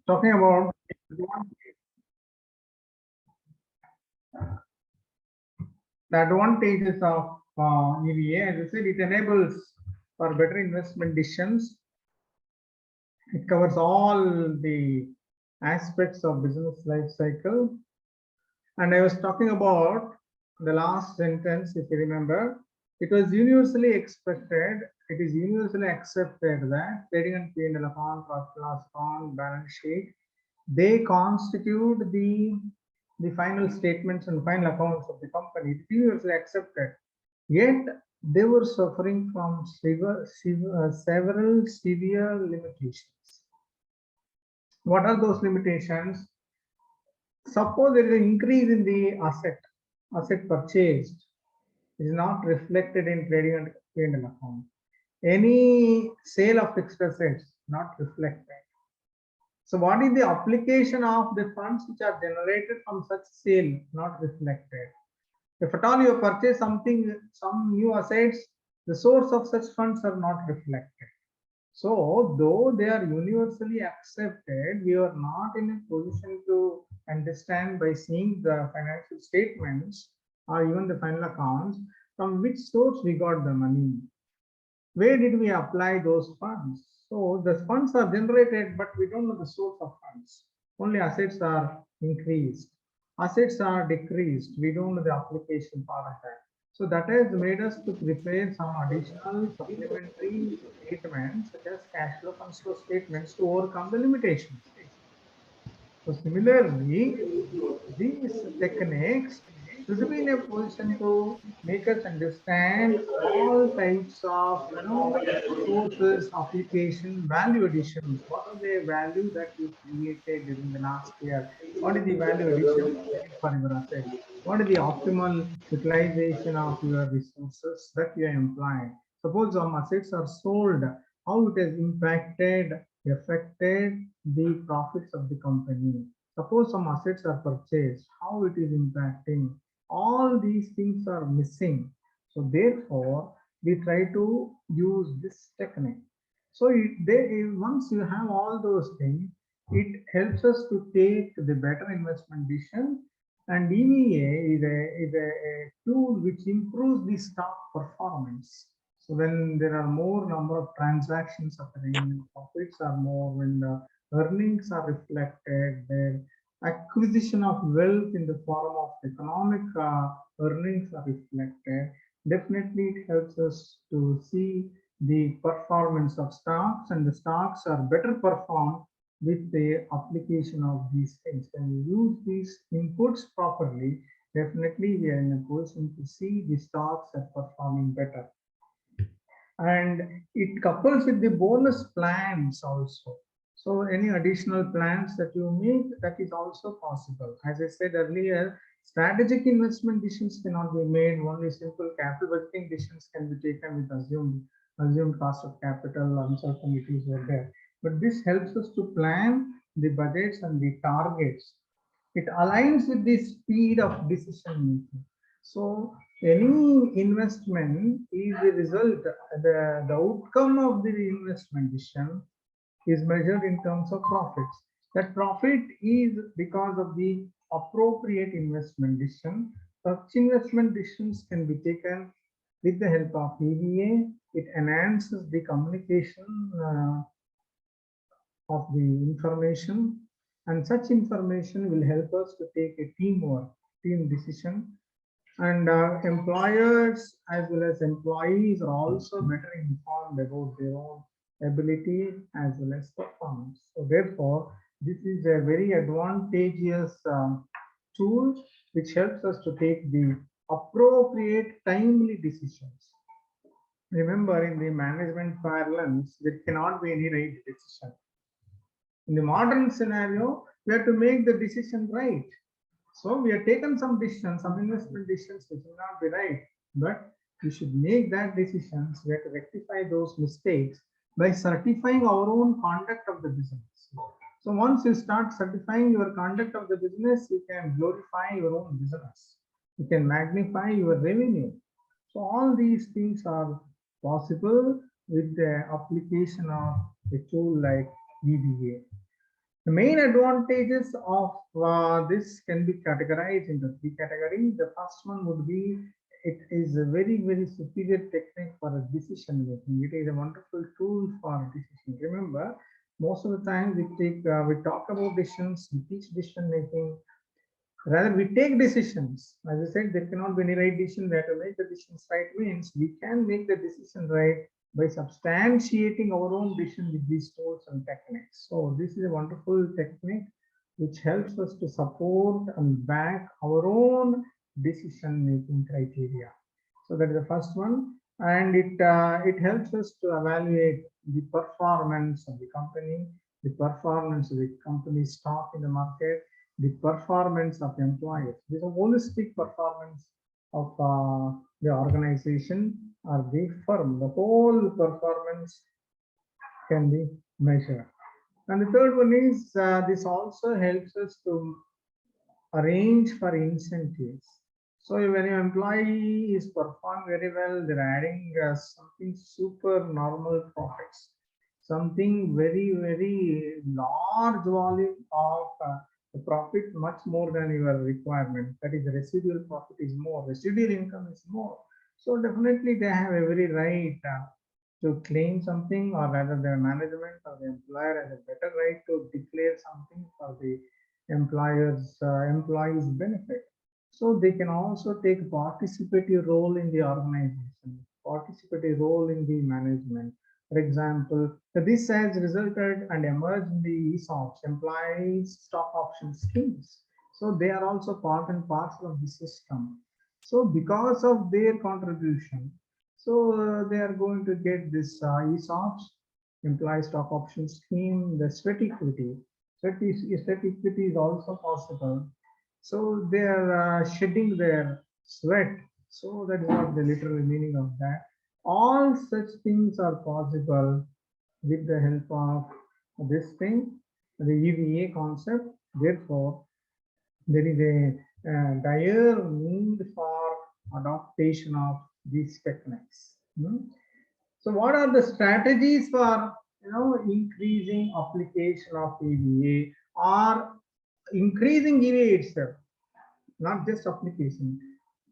talking about the advantages of EVA. As I said, it enables for better investment decisions. It covers all the aspects of business life cycle. And I was talking about the last sentence, if you remember, it was universally expected, it is universally accepted that trading and P&L account, profit loss account, balance sheet, they constitute the final statements and final accounts of the company. It is universally accepted. Yet they were suffering from several severe limitations. What are those limitations? Suppose there is an increase in the asset purchased is not reflected in trading and P&L account. Any sale of fixed assets not reflected. So what is the application of the funds which are generated from such sale not reflected? If at all you purchase something, some new assets, the source of such funds are not reflected. So though they are universally accepted, we are not in a position to understand by seeing the financial statements or even the final accounts from which source we got the money. Where did we apply those funds? So the funds are generated, but we don't know the source of funds. Only assets are increased. Assets are decreased. We don't know the application part of that. So that has made us to prepare some additional supplementary statements such as cash flow, funds flow statements to overcome the limitations. So similarly, these techniques should be in a position to make us understand all types of sources, application, value additions. What are the value that you created during the last year? What is the value addition for your asset? What is the optimal utilization of your resources that you are employing? Suppose some assets are sold, how it has impacted, affected the profits of the company. Suppose some assets are purchased, how it is impacting. All these things are missing. So therefore, we try to use this technique. So once you have all those things, it helps us to take the better investment decision. And EVA is a tool which improves the stock performance. So when there are more number of transactions occurring, profits are more, when the earnings are reflected, the acquisition of wealth in the form of economic earnings are reflected, definitely it helps us to see the performance of stocks, and the stocks are better performed with the application of these things. When we use these inputs properly, definitely we are in a position to see the stocks are performing better. And it couples with the bonus plans also. So any additional plans that you make, that is also possible. As I said earlier, strategic investment decisions cannot be made. Only simple capital budgeting decisions can be taken with assumed cost of capital, uncertainties were there. But this helps us to plan the budgets and the targets. It aligns with the speed of decision making. So any investment is the result, the outcome of the investment decision is measured in terms of profits. That profit is because of the appropriate investment decision. Such investment decisions can be taken with the help of EVA. It enhances the communication of the information, and such information will help us to take a team decision. And employers as well as employees are also better informed about their own ability as well as performance. So therefore, this is a very advantageous tool which helps us to take the appropriate timely decisions. Remember, in the management parlance, there cannot be any right decision. In the modern scenario, we have to make the decision right. So we have taken some decisions, some investment decisions which will not be right, but we should make that decisions. We have to rectify those mistakes by certifying our own conduct of the business. So once you start certifying your conduct of the business, you can glorify your own business. You can magnify your revenue. So all these things are possible with the application of a tool like EVA. The main advantages of this can be categorized into three categories. The first one would be it is a very superior technique for a decision making. It is a wonderful tool for decision. Remember, most of the time we talk about decisions, we teach decision making. Rather, we take decisions. As I said, there cannot be any right decision. We have to make the decisions right. Means we can make the decision right by substantiating our own decision with these tools and techniques. So this is a wonderful technique which helps us to support and back our own decision making criteria. So that is the first one, and it helps us to evaluate the performance of the company, the performance of the company stock in the market, the performance of employees. This is a holistic performance of the organization or the firm. The whole performance can be measured. And the third one is this also helps us to arrange for incentives. So when your employee is perform very well, they're adding something super normal profits, something very large volume of the profit, much more than your requirement. That is, the residual profit is more, residual income is more. So definitely they have every right to claim something, or rather their management or the employer has a better right to declare something for the employees benefit. So they can also take participative role in the organization, participative role in the management. For example, this has resulted and emerged in the ESOPs, employees stock option schemes. So they are also part and parcel of the system. So because of their contribution, so they are going to get this ESOPs, employee stock option scheme, the sweat equity. Sweat equity is also possible. So they are shedding their sweat. So that is what the literal meaning of that. All such things are possible with the help of this thing, the EVA concept. Therefore, there is a dire need for adaptation of these techniques. So what are the strategies for increasing application of EVA or increasing EVA itself, not just application?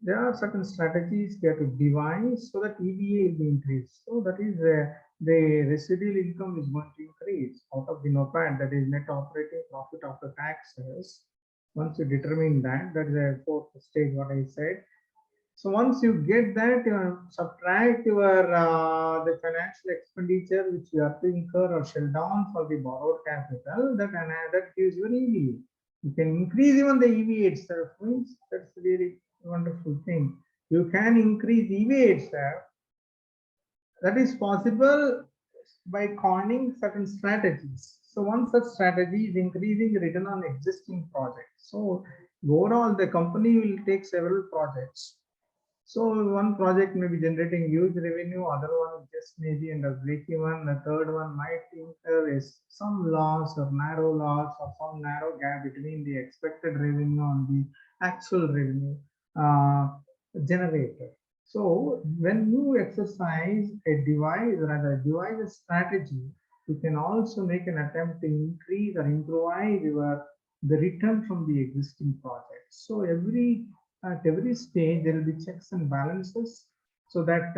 There are certain strategies we have to devise so that EVA will be increased. So that is the residual income is going to increase out of the NOPAT, that is net operating profit after taxes. Once you determine that, that is a fourth stage, what I said. So once you get that, you subtract your the financial expenditure which you have to incur or shell down for the borrowed capital. That gives you an EVA. You can increase even the EVA itself. Means that's a very wonderful thing. You can increase EVA itself. That is possible by coining certain strategies. So one such strategy is increasing the return on existing projects. So overall, the company will take several projects. So one project may be generating huge revenue, other one just maybe under break even, the third one might think there is some loss or narrow loss or some narrow gap between the expected revenue and the actual revenue generated. So when you exercise a device, rather devise a strategy, you can also make an attempt to increase or improvise the return from the existing project. So at every stage there will be checks and balances so that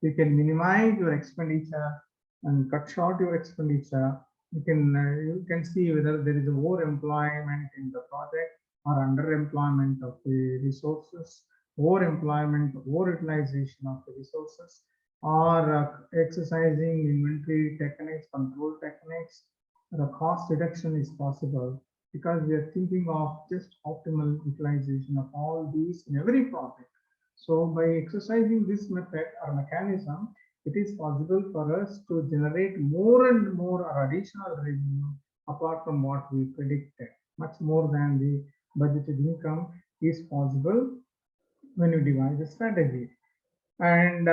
you can minimize your expenditure and cut short your expenditure. You can see whether there is overemployment in the project or underemployment of the resources, overemployment, overutilization of the resources, or exercising inventory techniques, control techniques. The cost reduction is possible because we are thinking of just optimal utilization of all these in every project. So by exercising this method or mechanism, it is possible for us to generate more and more or additional revenue apart from what we predicted. Much more than the budgeted income is possible when you devise a strategy. And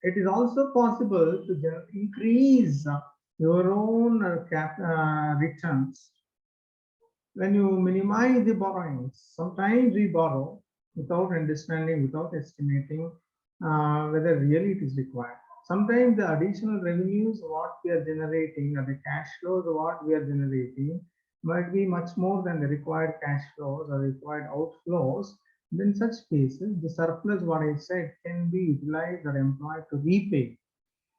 it is also possible to increase your own returns when you minimize the borrowings. Sometimes we borrow without understanding, without estimating whether really it is required. Sometimes the additional revenues what we are generating or the cash flows what we are generating might be much more than the required cash flows or required outflows. In such cases, the surplus, what I said, can be utilized or employed to repay.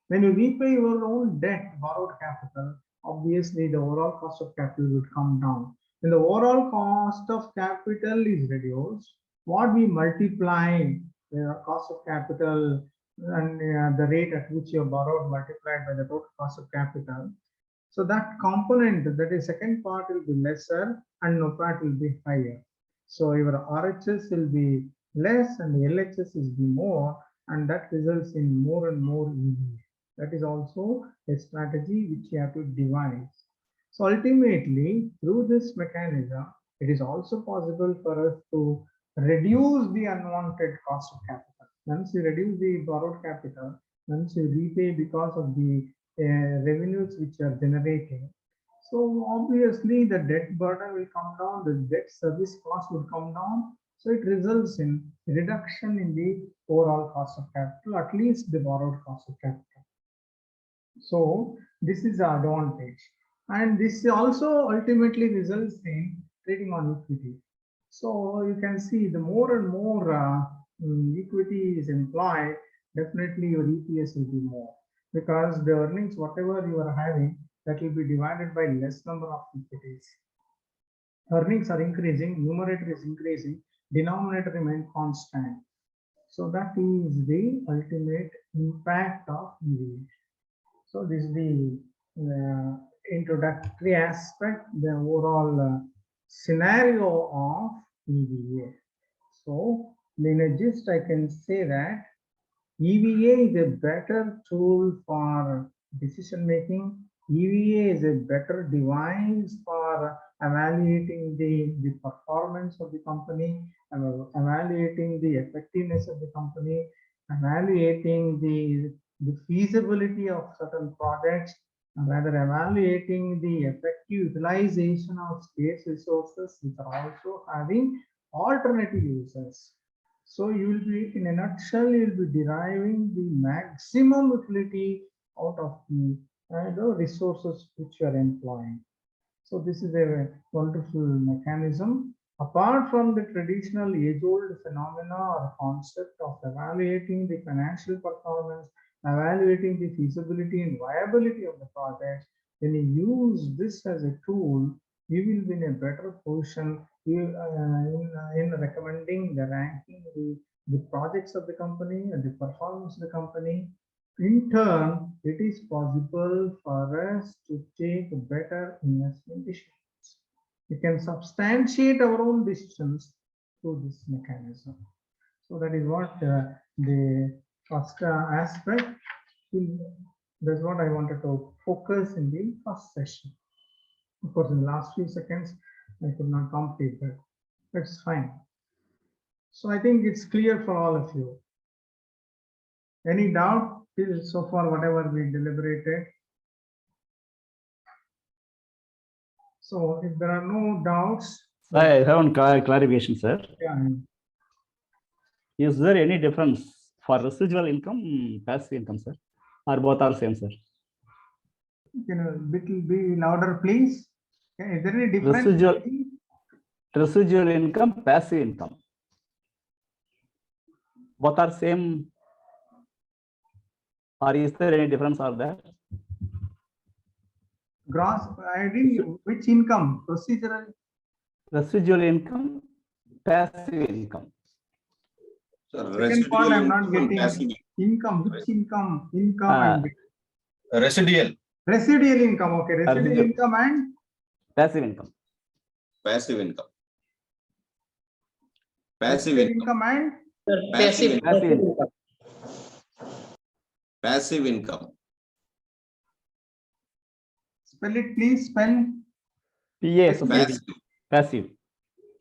When you repay your own debt, borrowed capital, obviously the overall cost of capital would come down. When the overall cost of capital is reduced, what we multiply the cost of capital and the rate at which you borrowed multiplied by the total cost of capital. So that component, that is second part, will be lesser and NOPAT will be higher. So your RHS will be less and LHS is be more, and that results in more and more EVA. That is also a strategy which you have to devise. So ultimately, through this mechanism, it is also possible for us to reduce the unwanted cost of capital. Once you reduce the borrowed capital, once you repay because of the revenues which are generating, so obviously the debt burden will come down, the debt service cost will come down. So it results in reduction in the overall cost of capital, at least the borrowed cost of capital. So this is the advantage, and this also ultimately results in trading on equity. So you can see the more and more equity is employed, definitely your EPS will be more, because the earnings, whatever you are having, that will be divided by less number of equities. Earnings are increasing, numerator is increasing, denominator remains constant. So that is the ultimate impact of EVA. So this is the introductory aspect, the overall scenario of EVA. So in a gist, I can say that EVA is a better tool for decision making. EVA is a better device for evaluating the performance of the company, evaluating the effectiveness of the company, evaluating the feasibility of certain projects, and rather evaluating the effective utilization of scarce resources which are also having alternative uses. So you will be, in a nutshell, you will be deriving the maximum utility out of the resources which you are employing. So this is a wonderful mechanism. Apart from the traditional age-old phenomena or concept of evaluating the financial performance, evaluating the feasibility and viability of the project, when you use this as a tool, you will be in a better position in recommending the ranking the projects of the company and the performance of the company. In turn, it is possible for us to take better investment decisions. We can substantiate our own decisions through this mechanism. So that is what the first aspect. That's what I wanted to focus in the first session. Of course, in the last few seconds, I could not complete that. That's fine. So I think it's clear for all of you. Any doubt till so far, whatever we deliberated? So if there are no doubts. I have one clarification, sir. Yeah. Is there any difference for residual income, passive income, sir? Or both are same, sir? Can you be louder, please? Okay. Is there any difference? Residual income, passive income. Both are same. Or is there any difference or that? Gross, I didn't, which income? Procedural? Residual income, passive income. Second part I'm not getting. Passive. Income, which income? Income and residual. Residual income, okay. Residual income and passive income. Passive income. Passive income and passive income. Passive income. Spell it, please. Spell. Passive. Passive.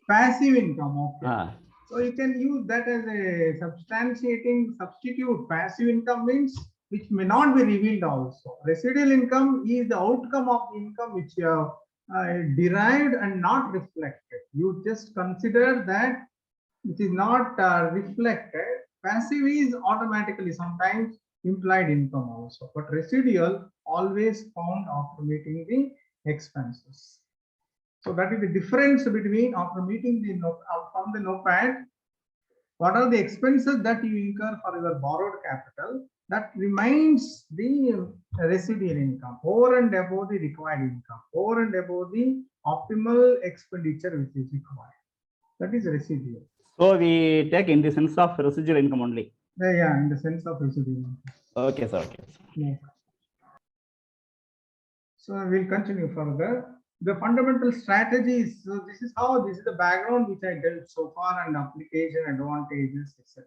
Passive income, okay. So you can use that as a substantiating substitute. Passive income means which may not be revealed also. Residual income is the outcome of the income which you have derived and not reflected. You just consider that it is not reflected. Passive is automatically sometimes implied income also, but residual always found after meeting the expenses. So that is the difference between after meeting the from the notepad, what are the expenses that you incur for your borrowed capital that remains the residual income over and above the required income, over and above the optimal expenditure which is required. That is residual. So we take in the sense of residual income only. Yeah, in the sense of residual income. Okay, sir. Okay. Yeah. So we'll continue further. The fundamental strategies. So this is the background which I dealt so far, and application, advantages, etc.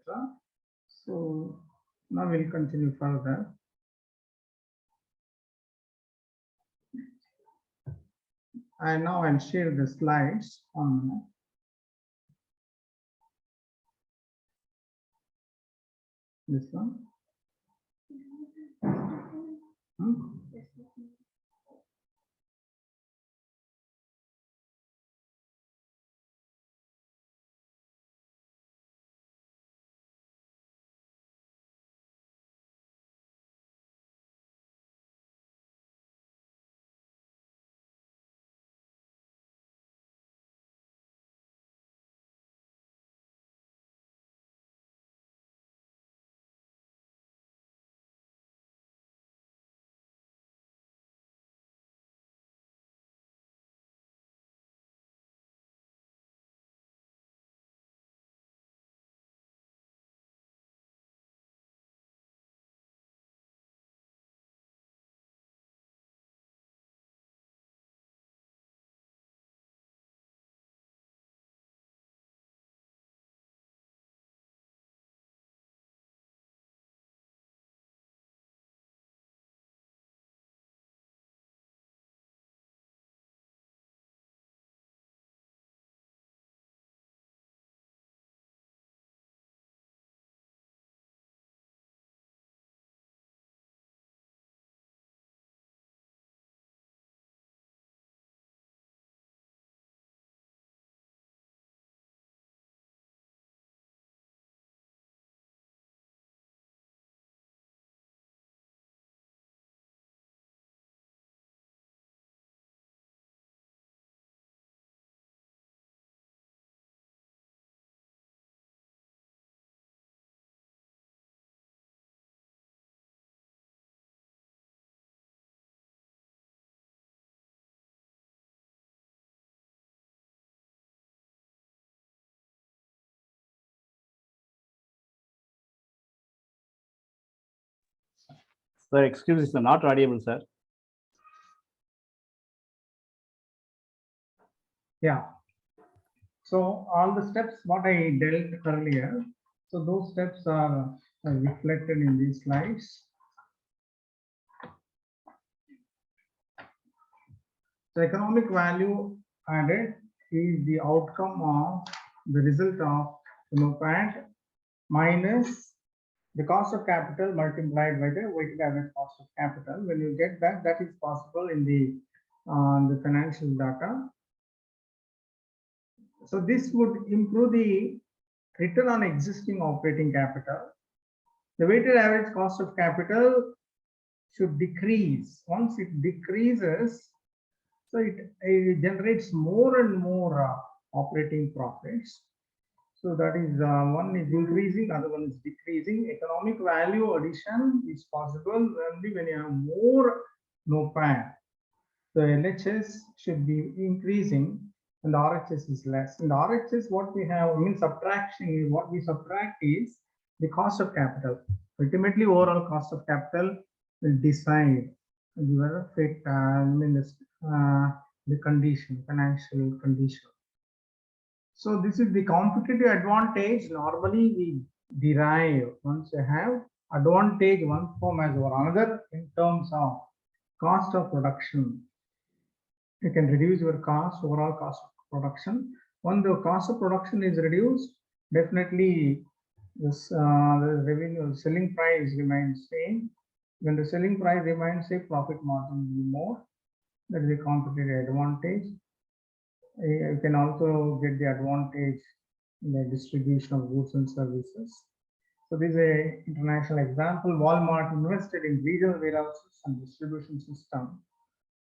So now we'll continue further. And now I'll share the slides on this one. Sir, excuse me, sir, not audible, sir. Yeah. So all the steps what I dealt earlier. So those steps are reflected in these slides. So economic value added is the outcome of the result of NOPAT minus the cost of capital multiplied by the weighted average cost of capital. When you get that, that is possible in the financial data. So this would improve the return on existing operating capital. The weighted average cost of capital should decrease. Once it decreases, so it generates more and more operating profits. So that is one is increasing, other one is decreasing. Economic value addition is possible only when you have more NOPAT. The LHS should be increasing and the RHS is less. In the RHS, what we have means subtraction. What we subtract is the cost of capital. Ultimately, overall cost of capital will decide the fit, the condition, financial condition. So this is the competitive advantage. Normally, we derive once you have advantage one form as or another in terms of cost of production. You can reduce your cost, overall cost of production. When the cost of production is reduced, definitely this the revenue selling price remains same. When the selling price remains same, profit margin will be more. That is a competitive advantage. You can also get the advantage in the distribution of goods and services. So this is an international example. Walmart invested in regional warehouses and distribution system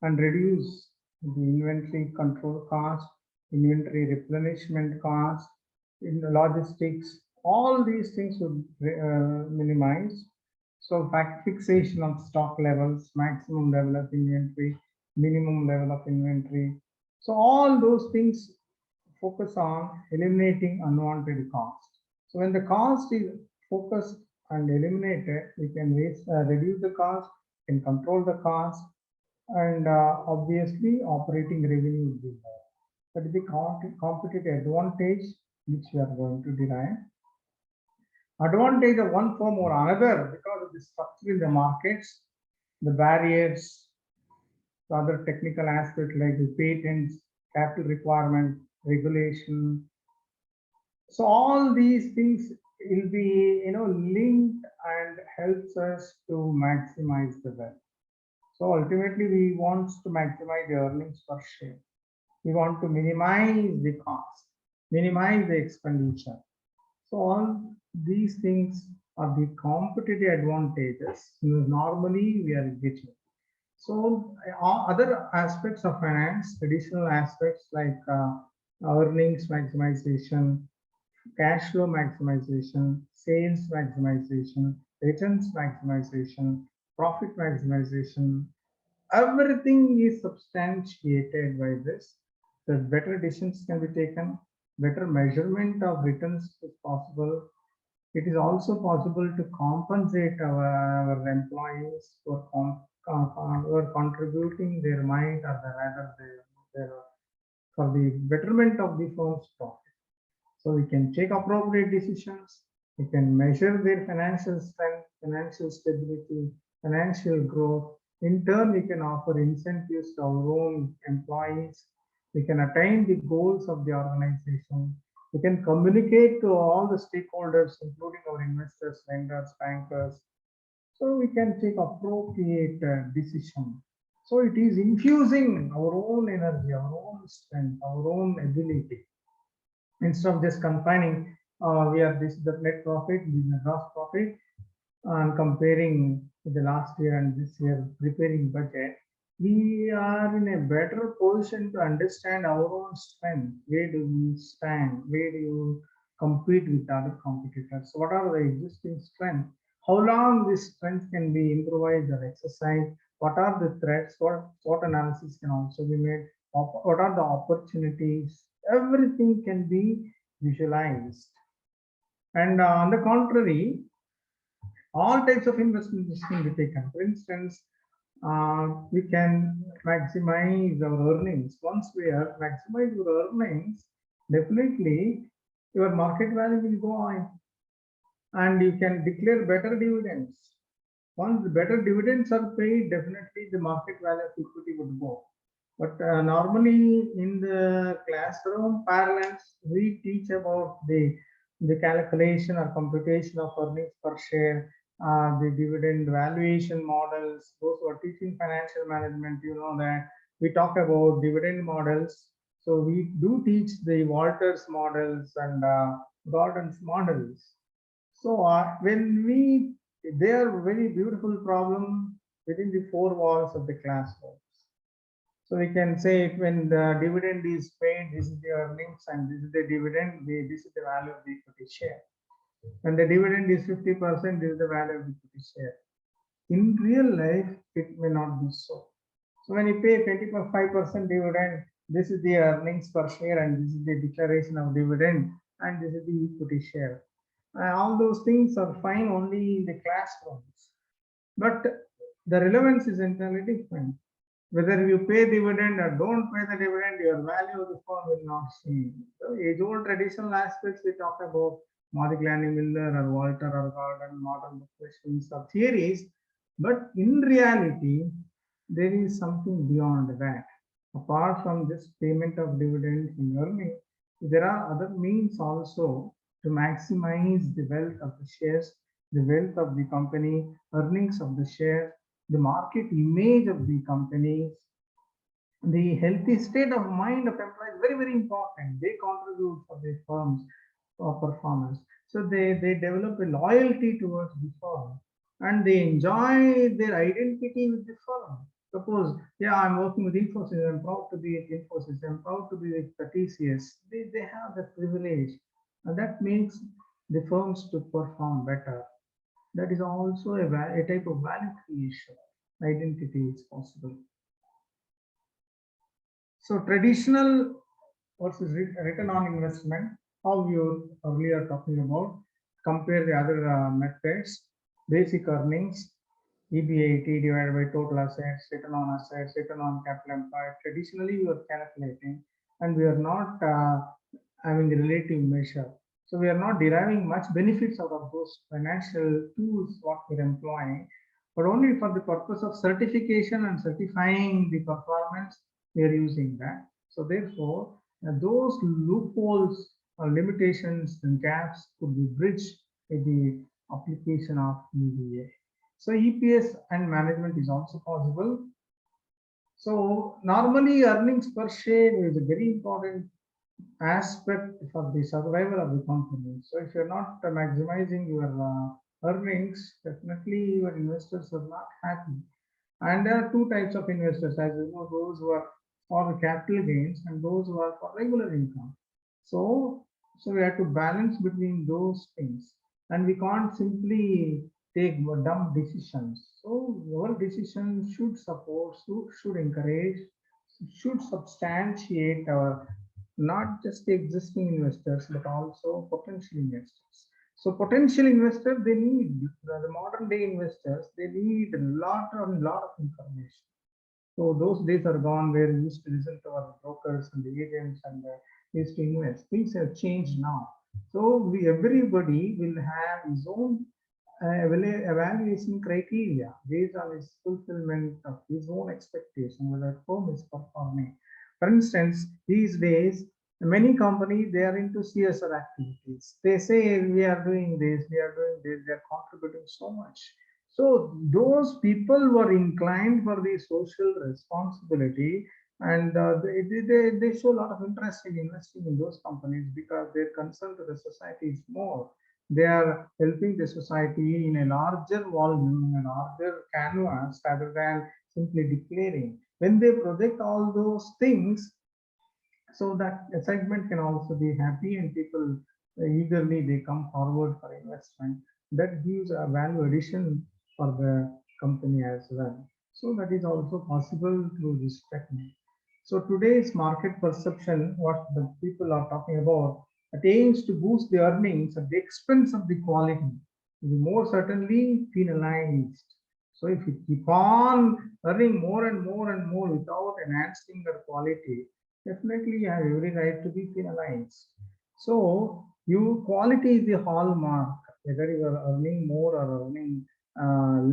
and reduced the inventory control cost, inventory replenishment cost, in the logistics, all these things would minimize. So fact fixation of stock levels, maximum level of inventory, minimum level of inventory. So all those things focus on eliminating unwanted cost. So when the cost is focused and eliminated, we can reduce the cost, can control the cost, and obviously operating revenue would be more. That is the competitive advantage which we are going to derive. Advantage of one firm or another because of the structure in the markets, the barriers, the other technical aspects like the patents, capital requirement, regulation. So all these things will be linked and helps us to maximize the wealth. So ultimately we want to maximize the earnings per share. We want to minimize the cost, minimize the expenditure. So all these things are the competitive advantages normally we are getting. So other aspects of finance, traditional aspects like earnings maximization, cash flow maximization, sales maximization, returns maximization, profit maximization, everything is substantiated by this. So better decisions can be taken, better measurement of returns is possible. It is also possible to compensate our employees for contributing their mind or rather their for the betterment of the firm's profit. So we can take appropriate decisions. We can measure their financial strength, financial stability, financial growth. In turn, we can offer incentives to our own employees. We can attain the goals of the organization. We can communicate to all the stakeholders, including our investors, lenders, bankers. So we can take appropriate decision. So it is infusing our own energy, our own strength, our own ability. Instead of just confining, we are this the net profit, this is the gross profit, and comparing the last year and this year preparing budget, we are in a better position to understand our own strength. Where do we stand? Where do you compete with other competitors? What are the existing strengths? How long this strength can be improvised or exercised? What are the threats? What analysis can also be made? What are the opportunities? Everything can be visualized. And on the contrary, all types of investments can be taken. For instance, we can maximize our earnings. Once we maximize your earnings, definitely your market value will go on, and you can declare better dividends. Once the better dividends are paid, definitely the market value of equity would go. But normally in the classroom parlance, we teach about the calculation or computation of earnings per share, the dividend valuation models. Those who are teaching financial management, you know that we talk about dividend models. So we do teach the Walters models and Gordon's models. So when they are very beautiful problem within the four walls of the classroom. So we can say when the dividend is paid, this is the earnings and this is the dividend, this is the value of the equity share. When the dividend is 50%, this is the value of the equity share. In real life, it may not be so. So when you pay 25% dividend, this is the earnings per share and this is the declaration of dividend and this is the equity share. All those things are fine only in the classrooms. But the relevance is entirely different. Whether you pay dividend or don't pay the dividend, your value of the firm will not change. So age-old traditional aspects we talk about, Modigliani Miller or Walter or Gordon, modern questions or theories, but in reality, there is something beyond that. Apart from this payment of dividends in earning, there are other means also to maximize the wealth of the shares, the wealth of the company, earnings of the share, the market image of the companies, the healthy state of mind of employees, very, very important. They contribute for the firm's performance. So they develop a loyalty towards the firm and they enjoy their identity with the firm. Suppose, yeah, I'm working with Infosys, I'm proud to be at Infosys, I'm proud to be with the TCS. They have that privilege, and that makes the firms to perform better. That is also a type of value creation. Identity is possible. So traditional versus return on investment, how you earlier talking about, compare the other methods, basic earnings, EBIT divided by total assets, return on assets, return on capital employed. Traditionally, we are calculating, and we are not having a relative measure. So we are not deriving much benefits out of those financial tools what we're employing, but only for the purpose of certification and certifying the performance, we are using that. So therefore, those loopholes or limitations and gaps could be bridged with the application of EVA. So EPS and management is also possible. So normally earnings per share is a very important aspect for the survival of the company. So if you're not maximizing your earnings, definitely your investors are not happy. And there are two types of investors, as you know, those who are for the capital gains and those who are for regular income. So we have to balance between those things, and we can't simply take dumb decisions. So our decision should support, should encourage, should substantiate our not just the existing investors but also potential investors. So potential investors, they need the modern day investors, they need a lot of information. So those days are gone where we used to listen to our brokers and the agents and used to invest. Things have changed now. So everybody will have his own evaluation criteria based on his fulfillment of his own expectation, whether firm is performing. For instance, these days, many companies, they are into CSR activities. They say we are doing this, we are doing this, they are contributing so much. So those people were inclined for the social responsibility, and they show a lot of interest in investing in those companies because their concern to the society is more. They are helping the society in a larger volume, in a larger canvas, rather than simply declaring. When they project all those things, so that the segment can also be happy, and people eagerly they come forward for investment. That gives a value addition for the company as well. So that is also possible through this technique. So today's market perception, what the people are talking about, it aims to boost the earnings at the expense of the quality, will be more certainly penalized. So if you keep on earning more and more and more without enhancing the quality, definitely you have every right to be penalized. So quality is the hallmark. Whether you are earning more or earning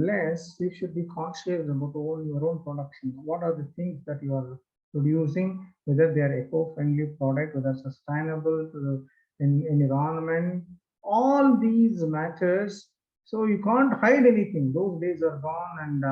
less, you should be conscious about your own production. What are the things that you are producing, whether they are eco-friendly product, whether sustainable to the environment, all these matters. So you can't hide anything. Those days are gone, and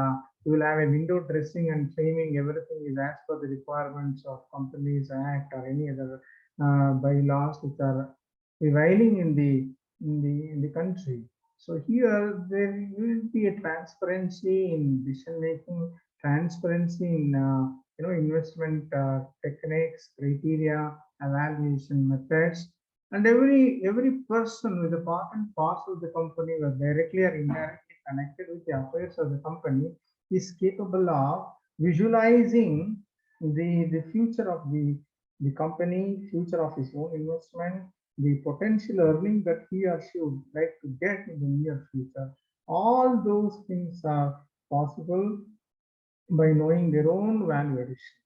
you will have a window dressing and claiming everything is as per the requirements of Companies Act or any other bylaws which are prevailing in the country. So here there will be a transparency in decision making, transparency in investment techniques, criteria, evaluation methods, and every person with a part and parcel of the company, was directly or indirectly connected with the affairs of the company, is capable of visualizing the future of the company, future of his own investment, the potential earning that he or she would like to get in the near future. All those things are possible by knowing their own value addition,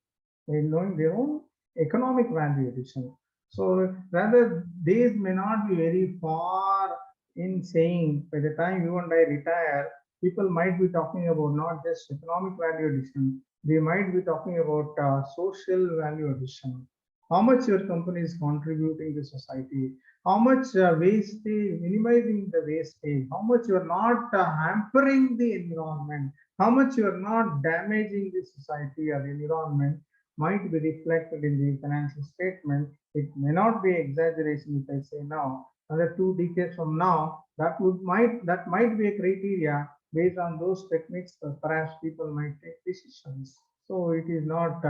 by knowing their own economic value addition. So rather, these may not be very far in saying by the time you and I retire, people might be talking about not just economic value addition, they might be talking about social value addition. How much your company is contributing to society, how much wastage, minimizing the wastage, how much you are not hampering the environment, how much you are not damaging the society or the environment might be reflected in the financial statement. It may not be exaggeration if I say now. Another 2 decades from now, that might be a criteria based on those techniques, perhaps people might take decisions. So it is not,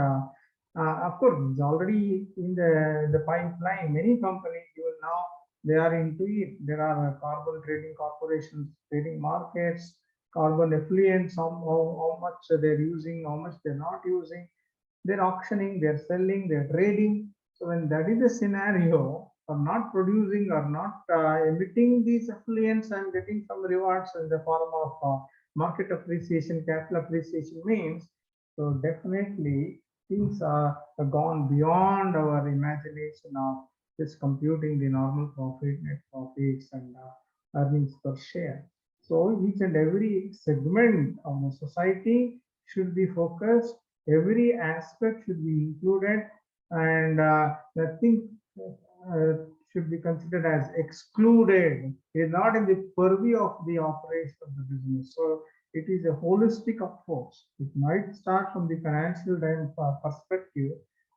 of course, it's already in the pipeline. Many companies even now, they are into it. There are carbon trading corporations, trading markets, carbon affiliates, how much they're using, how much they're not using. They're auctioning, they're selling, they're trading. So when that is the scenario, for not producing or not emitting these affluents and getting some rewards in the form of market appreciation, capital appreciation means, so definitely things are gone beyond our imagination of just computing the normal profit, net profits, and earnings per share. So each and every segment of the society should be focused, every aspect should be included, and nothing should be considered as excluded. It is not in the purview of the operation of the business. So it is a holistic approach. It might start from the financial perspective,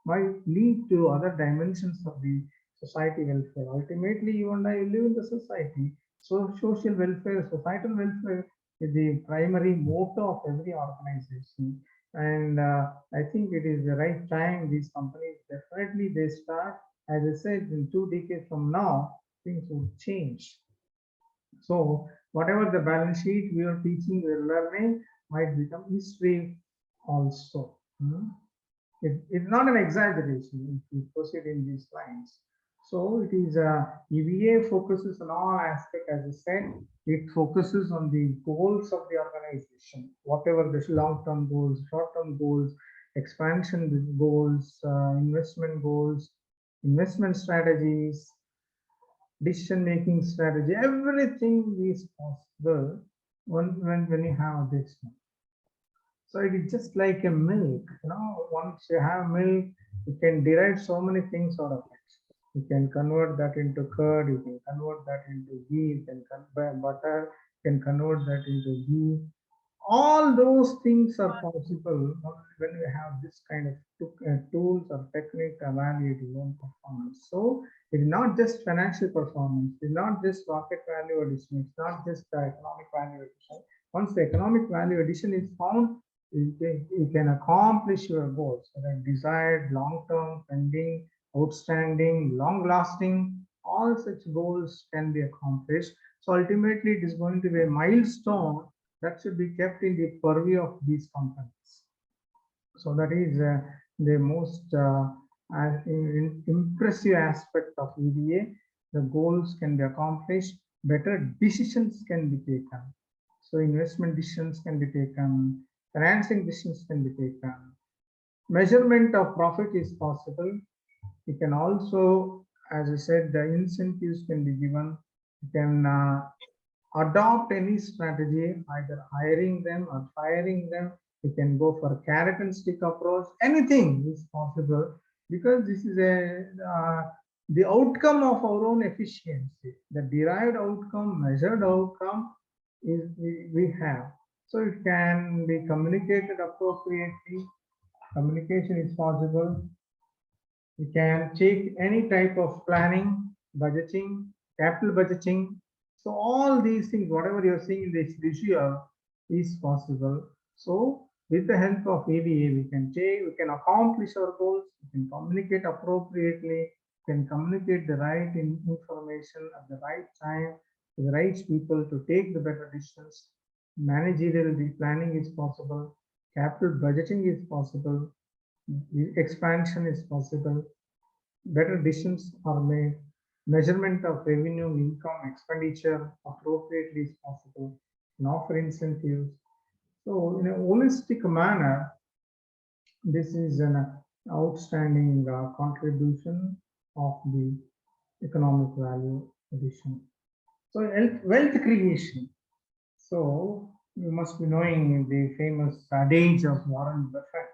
might lead to other dimensions of the society welfare. Ultimately, you and I live in the society. So social welfare, societal welfare is the primary motto of every organization. And I think it is the right time these companies definitely they start. As I said, in 2 decades from now, things will change. So whatever the balance sheet we are teaching, we are learning might become history also. It's not an exaggeration if we proceed in these lines. So it is EVA focuses on all aspects, as I said, it focuses on the goals of the organization, whatever the long-term goals, short-term goals, expansion goals, investment goals, investment strategies, decision-making strategy, everything is possible when you have this one. So it is just like a milk, once you have milk, you can derive so many things out of it. You can convert that into curd, you can convert that into ghee, you can convert butter, you can convert that into ghee. All those things are possible when we have this kind of tools or technique to evaluate your own performance. So it's not just financial performance, it's not just market value addition, it's not just economic value addition. Once the economic value addition is found, you can accomplish your goals, desired, long-term, pending, outstanding, long-lasting. All such goals can be accomplished. So ultimately, it is going to be a milestone that should be kept in the purview of these companies. So that is the most impressive aspect of EVA. The goals can be accomplished, better decisions can be taken. So investment decisions can be taken, financing decisions can be taken. Measurement of profit is possible. You can also, as I said, the incentives can be given. You can adopt any strategy, either hiring them or firing them. You can go for a carrot and stick approach. Anything is possible because this is the outcome of our own efficiency. The derived outcome, measured outcome is we have. So it can be communicated appropriately. Communication is possible. You can take any type of planning, budgeting, capital budgeting. So all these things, whatever you're seeing in this visual is possible. So with the help of EVA, we can accomplish our goals, we can communicate appropriately, we can communicate the right information at the right time to the right people to take the better decisions. Managerial planning is possible, capital budgeting is possible, expansion is possible, better decisions are made, measurement of revenue, income, expenditure appropriately is possible, and offer incentives. So in a holistic manner, this is an outstanding contribution of the economic value addition. So wealth creation. So you must be knowing the famous adage of Warren Buffett.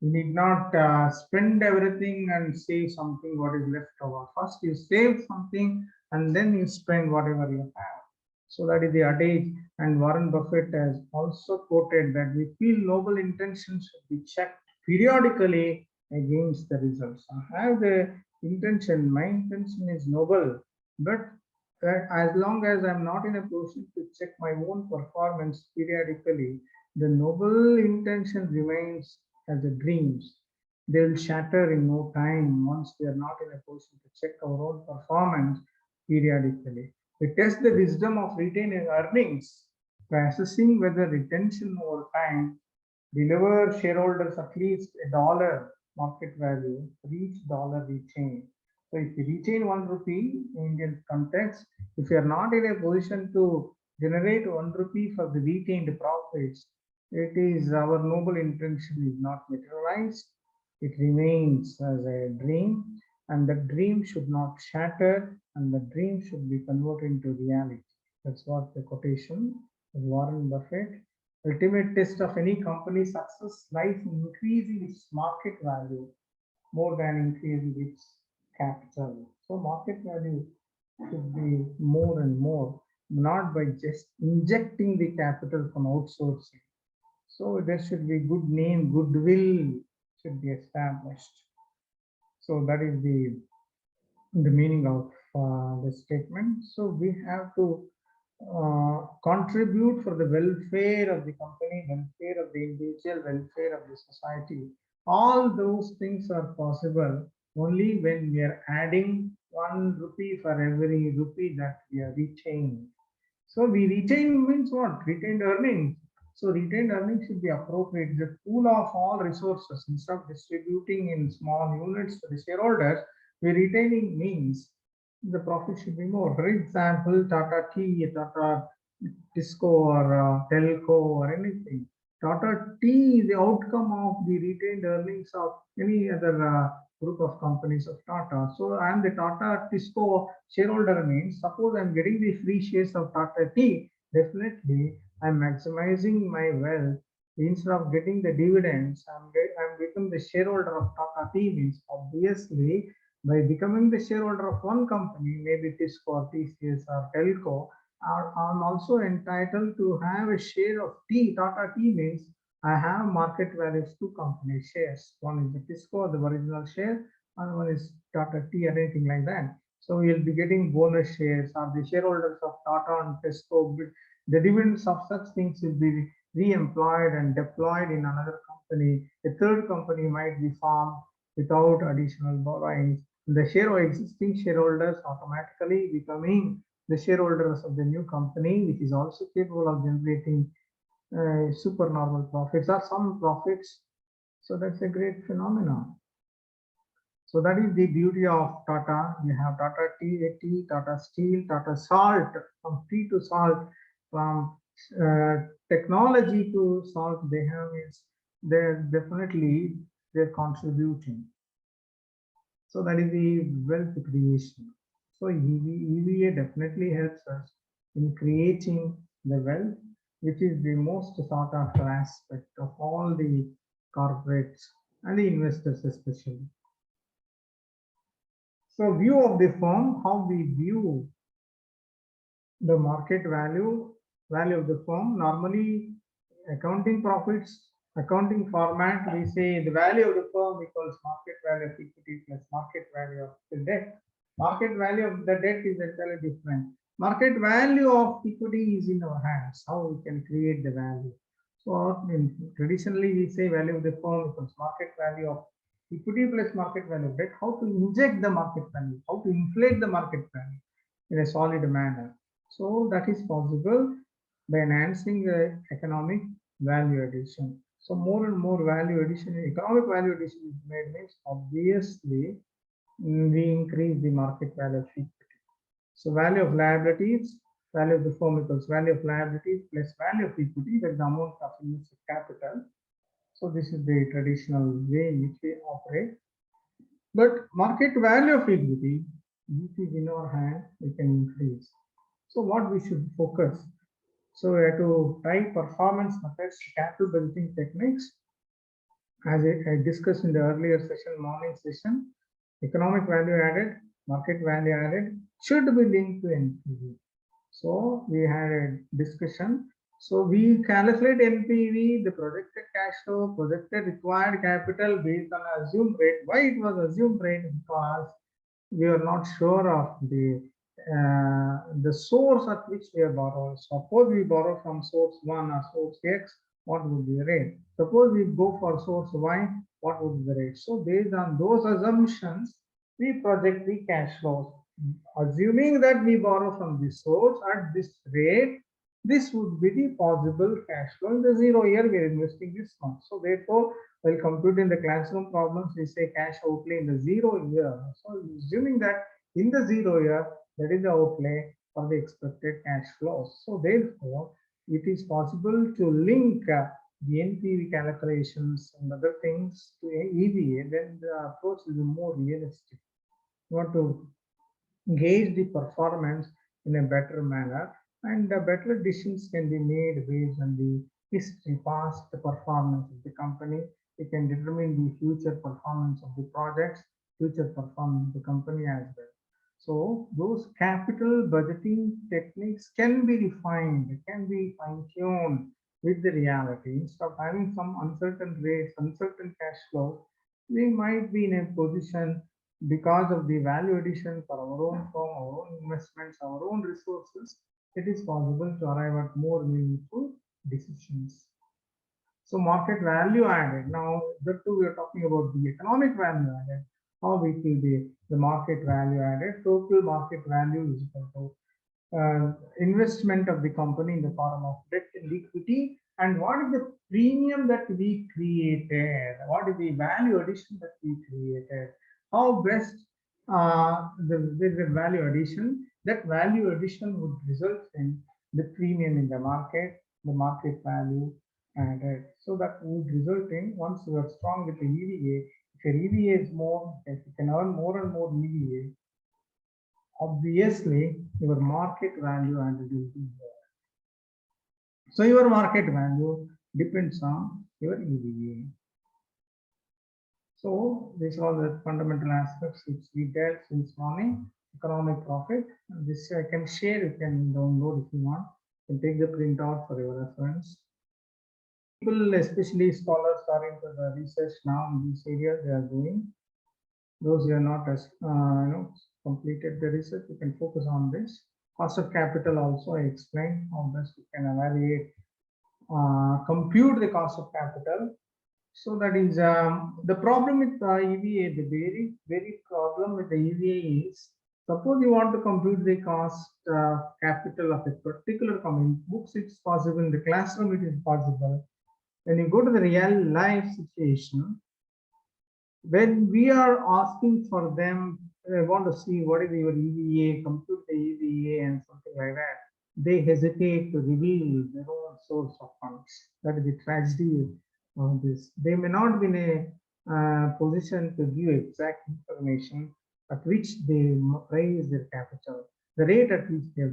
You need not spend everything and save something what is left over. First you save something and then you spend whatever you have. So that is the adage, and Warren Buffett has also quoted that we feel noble intentions should be checked periodically against the results. I have the intention, my intention is noble, but as long as I'm not in a position to check my own performance periodically, the noble intention remains as a dreams. They will shatter in no time once we are not in a position to check our own performance periodically. We test the wisdom of retained earnings by assessing whether retention over time deliver shareholders at least $1 market value for each dollar retained. So if you retain 1 rupee in Indian context, if you are not in a position to generate 1 rupee for the retained profits, it is our noble intention is not materialized. It remains as a dream, and the dream should not shatter, and the dream should be converted into reality. That's what the quotation of Warren Buffett. Ultimate test of any company's success lies in increasing its market value more than increasing its capital. So market value should be more and more, not by just injecting the capital from outsourcing. So there should be good name, goodwill should be established. So that is the meaning of the statement. So we have to contribute for the welfare of the company, welfare of the individual, welfare of the society. All those things are possible only when we are adding 1 rupee for every rupee that we are retaining. So we retain means what? Retained earnings. So retained earnings should be appropriate. The pool of all resources, instead of distributing in small units to the shareholders, we retaining means the profit should be more. For example, Tata Tea, Tata Tisco, or Telco, or anything. Tata Tea is the outcome of the retained earnings of any other group of companies of Tata. So I am the Tata Tisco shareholder means, suppose I am getting the free shares of Tata Tea, definitely I am maximizing my wealth. Instead of getting the dividends, I'm becoming the shareholder of Tata Tea means, obviously, by becoming the shareholder of one company, maybe Tisco or TCS or Telco, I'm also entitled to have a share of tea. Tata Tea means I have market value of 2 company shares. One is the Tisco, the original share, and one is Tata Tea or anything like that. So you'll be getting bonus shares, or the shareholders of Tata and Tisco. The dividends of such things will be re-employed and deployed in another company. A third company might be formed without additional borrowings. The existing shareholders automatically becoming the shareholders of the new company, which is also capable of generating supernormal profits or some profits. So that's a great phenomenon. So that is the beauty of Tata. We have Tata Tea, Tata Steel, Tata Salt, from tea to salt, from technology to salt. They have is they're definitely they're contributing. So that is the wealth creation. So EVA definitely helps us in creating the wealth, which is the most sought after aspect of all the corporates and the investors especially. So view of the firm, how we view the market value of the firm. Normally accounting profits, accounting format, we say the value of the firm equals market value of equity plus market value of the debt. Market value of the debt is entirely different. Market value of equity is in our hands, how we can create the value. So traditionally we say value of the firm equals market value of equity plus market value of debt. How to inject the market value, how to inflate the market value in a solid manner. So that is possible by enhancing the economic value addition. So more and more value addition, economic value addition is made means obviously we increase the market value of equity. So value of liabilities, value of the firm equals value of liabilities plus value of equity, that's the amount of invested capital. So this is the traditional way in which we operate. But market value of equity, which is in our hand, we can increase. So what we should focus? So we have to try performance methods, capital budgeting techniques. As I discussed in the earlier session, morning session, economic value added, market value added should be linked to NPV. So we had a discussion. So we calculate NPV, the projected cash flow, projected required capital based on assumed rate. Why it was assumed rate? Because we are not sure of the the source at which we are borrowing. Suppose we borrow from source 1 or source X, what would be the rate? Suppose we go for source Y, what would be the rate? So based on those assumptions, we project the cash flows. Assuming that we borrow from this source at this rate, this would be the possible cash flow. In the 0 year, we are investing this much. So therefore, while computing the classroom problems, we say cash outlay in the 0 year. So assuming that in the 0 year, that is the outlay for the expected cash flows. So therefore, it is possible to link the NPV calculations and other things to EVA, then the approach is more realistic. You want to gauge the performance in a better manner, and better decisions can be made based on the history, past performance of the company. It can determine the future performance of the projects, future performance of the company as well. So those capital budgeting techniques can be refined, can be fine-tuned with the reality. Instead of having some uncertain rates, uncertain cash flows, we might be in a position, because of the value addition for our own firm, our own investments, our own resources, it is possible to arrive at more meaningful decisions. So market value added. Now, the two we are talking about the economic value added. How we feel the market value added. Total market value is equal to investment of the company in the form of debt and equity, and what is the premium that we created, what is the value addition that we created, how best the value addition, that value addition would result in the premium in the market value added. So that would result in, once you are strong with the EVA, if your EVA is more, if you can earn more and more EVA, obviously your market value added will be there. So your market value depends on your EVA. So these are all the fundamental aspects which we dealt since morning. Economic profit. This I can share, you can download if you want. You can take the printout for your reference. People, especially scholars, are into the research now in this area. They are doing. Those who are not as completed the research, you can focus on this. Cost of capital also I explained how best you can evaluate, compute the cost of capital. So that is the problem with EVA. The very problem with the EVA is, suppose you want to compute the cost capital of a particular company. Books it's possible, in the classroom it is possible. When you go to the real life situation, when we are asking for them, I want to see what is your EVA, compute the EVA and something like that, they hesitate to reveal their own source of funds. That is the tragedy of this. They may not be in a position to give exact information at which they raise their capital, the rate at which they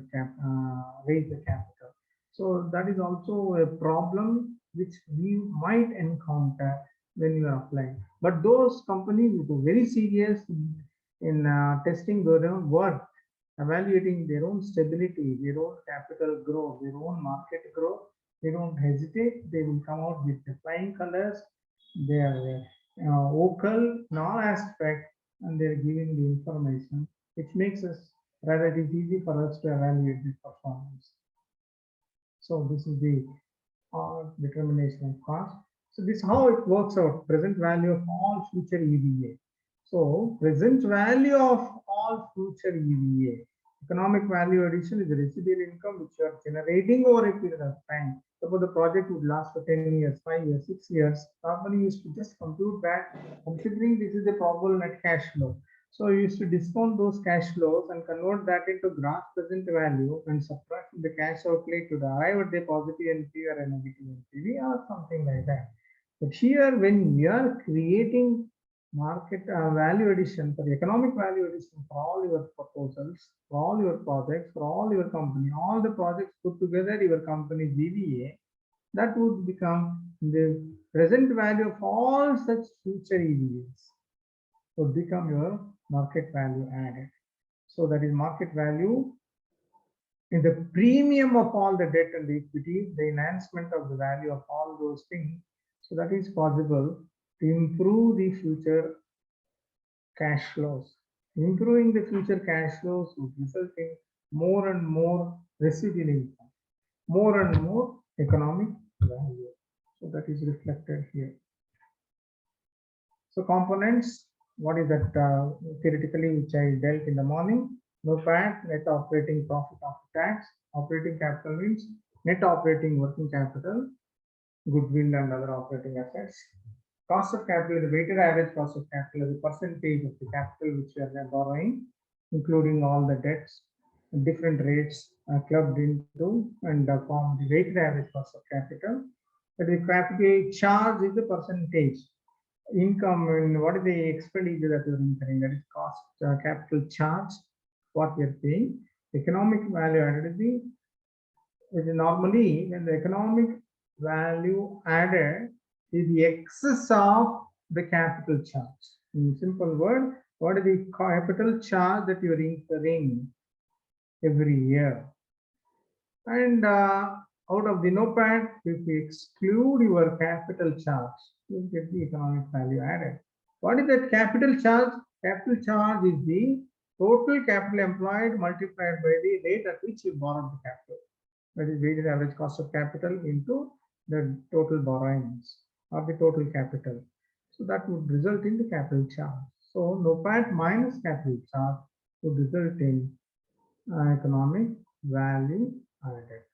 raise the capital. So that is also a problem which we might encounter when you are applying. But those companies which are very serious in testing their own worth, evaluating their own stability, their own capital growth, their own market growth, they don't hesitate. They will come out with the flying colors. They are vocal in all aspects, and they are giving the information, which makes us rather it is easy for us to evaluate the performance. So this is the determination of cost. So this is how it works out. Present value of all future EVA. So present value of all future EVA. Economic value addition is the residual income which you are generating over a period of time. Suppose the project would last for 10 years, 5 years, 6 years. Normally used to just compute that, considering this is the probable net cash flow. So you used to discount those cash flows and convert that into gross present value and subtract the cash outlay to arrive at the positive NPV or a negative NPV or something like that. But here, when we are creating market value addition, for the economic value addition for all your proposals, for all your projects, for all your company, all the projects put together, your company's EVA, that would become the present value of all such future EVAs would become your market value added. So that is market value in the premium of all the debt and the equity, the enhancement of the value of all those things. So that is possible to improve the future cash flows. Improving the future cash flows would result in more and more residual income, more and more economic value. So that is reflected here. So components, what is that theoretically which I dealt in the morning? NOPAT, net operating profit after tax. Operating capital means net operating working capital, goodwill and other operating assets. Cost of capital, the weighted average cost of capital is a percentage of the capital which we are borrowing, including all the debts, different rates clubbed into and form the weighted average cost of capital. But the capital charge is the percentage. Income and what is the expenditure that you're incurring, that is cost capital charge, what we are paying. Economic value added is normally when the economic value added is the excess of the capital charge. In simple word, what is the capital charge that you are incurring every year? And out of the NOPAT, if you exclude your capital charge, you get the economic value added. What is that capital charge? Capital charge is the total capital employed multiplied by the rate at which you borrowed the capital. That is weighted average cost of capital into the total borrowings or the total capital. So that would result in the capital charge. So NOPAT minus capital charge would result in economic value added.